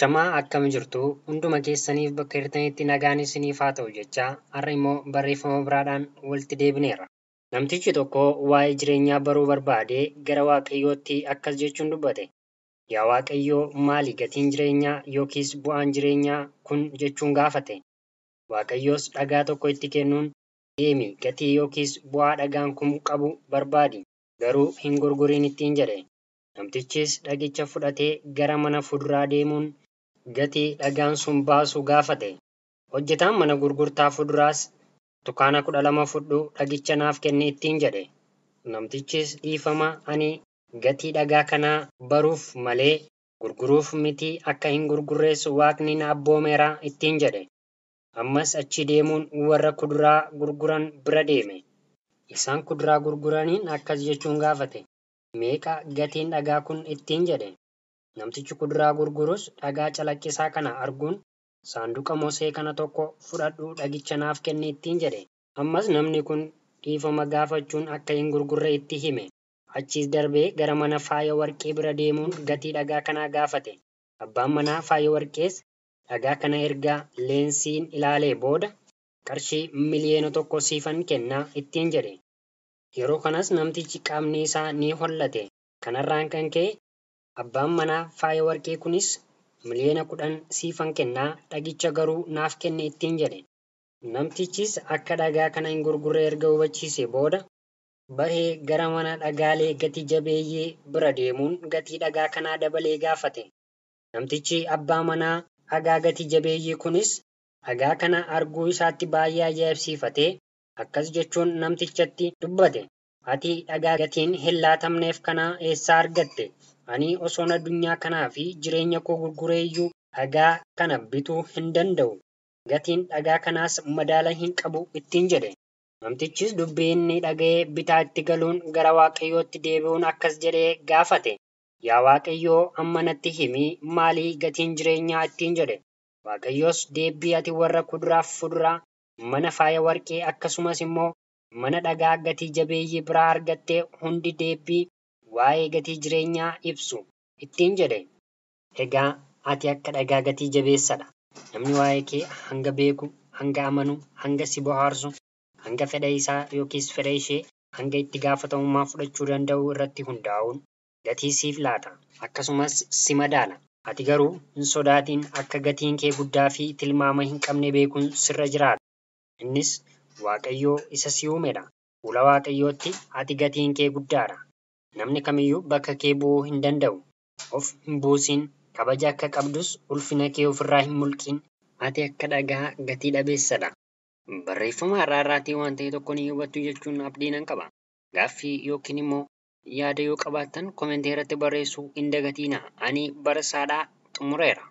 Ashamaa akkam jirtu hunduma keessaniif bakka jirtanitti nagaan isiniif haa ta'u jechaa har'a immoo barreeffama biraadhaan walitti deebineerra. Namtichi tokko waa'ee jireenyaa baruu barbaadee gara Waaqayyootti akkas jechuun dubbate. Yaa Waaqayyoo maali gatiin jireenyaa yookiis bu'aan jireenyaa kun jechuun gaafate. Waaqayyoos dhagaa tokko itti kennuun deemi gatii yookiis bu'aa dhagaan kun qabu barbaadi garuu hin gurguriin ittiin jedhe. Namtichis dhagicha fudhatee gara mana fuduraa deemuun gatii dhagaan sun baasu gaafate. Hojjetaan mana gurgurtaa fuduraas tukaana 12 fudhu dhagicha naaf kenni ittiin jedhe. Namtichis dhiifama ani gatii dhagaa kanaa baruuf malee gurguruuf miti akka hin gurgurrees Waaqni na abboomeera ittiin jedhe. Ammas achi deemuun warra kuduraa gurguran bira deeme. Isaan kuduraa gurguraniin akkas jechuun gaafate. Meeqa gatiin dhagaa kun ittiin jedhe. Namtichi kuduraa gurgurus dhagaa calaqqisaa kana arguun saanduqa mosee kana tokko fudhadhu dhagicha naaf kenni ittiin jedhe. Ammas namni kun dhiifama gaafachuun akka hin gurgurre itti hime. Achiis darbee gara mana faaya warqee bira deemuun gatii dhagaa kanaa gaafate. Abbaan manaa faaya warqees dhagaa kana erga leensiin ilaalee booda qarshii miliyoona 1 siifan kennaa ittiin jedhe. Yeroo kanas namtichi qaamni isaa ni hollate. Kanarraan kan ka'e abbaan manaa faaya warqee kunis miliyoona 10 siifan kennaa dhagicha garuu naaf kenne ittiin jedhe. Namtichis akka dhagaa kana hin gurgurre erga hubachiise booda bahee gara mana dhagaalee gatii jabeeyyee bira deemuun gatii dhagaa kanaa dabalee gaafate. Namtichi abbaa manaa dhagaa gatii jabeeyyee kunis dhagaa kana arguu isaatti baay'ee ajaa'ibsiifatee akkas jechuun namtichatti dubbate. Ati dhagaa gatiin hin laatamneef kana eessaa argatte? Ani osoon addunyaa kanaa fi jireenya koo gurguree iyyuu dhagaa kana bituu hin danda'u. Gatiin dhagaa kanaas madaala hin qabu ittiin jedhe. Namtichis dubbii inni dhaga'ee bitaa itti galuun gara Waaqayyootti deebi'uun akkas jedhee gaafate. Yaa Waaqayyoo amma natti himi maalii gatiin jireenyaa ittiin jedhe. Waaqayyoos deebii ati warra kuduraaf fuduraa mana faaya warqee akkasumas immoo mana dhagaa gatii jabeeyyii biraa argattee hundi deebii waa'ee gatii jireenyaa ibsu ittiin jedhe. Egaa ati akka dhagaa gatii jabeessadha. Namni waa'ee kee hanga beeku, hanga amanu, hanga si bohaarsu, hanga fedha isaa yookiis fedha ishee hanga itti gaafatamummaa fudhachuu danda'u irratti hundaa'uun gatii siif laata. Akkasumas si madaala. Ati garuu hin sodaatiin akka gatiin kee guddaa fi tilmaama hin qabne beekuun sirra jiraata. Innis Waaqayyoo isa si uumedha. Fuula Waaqayyootti ati gatiin kee guddaadha. Namni kamiyyuu bakka kee bu'uu hin danda'u. Of hin buusin. Kabaja akka qabdus ulfina kee ofirraa hin mulqin. Ati akka dhagaa gatii dhabeessadha. Barreeffama har'aatii waan ta'e tokko ni hubattu jechuun abdii nan qaba. Gaaffii yookiin immoo yaada yoo qabaattan komentii irratti barreessuu hin dagatinaa. Ani Barasaadhaa xumureera.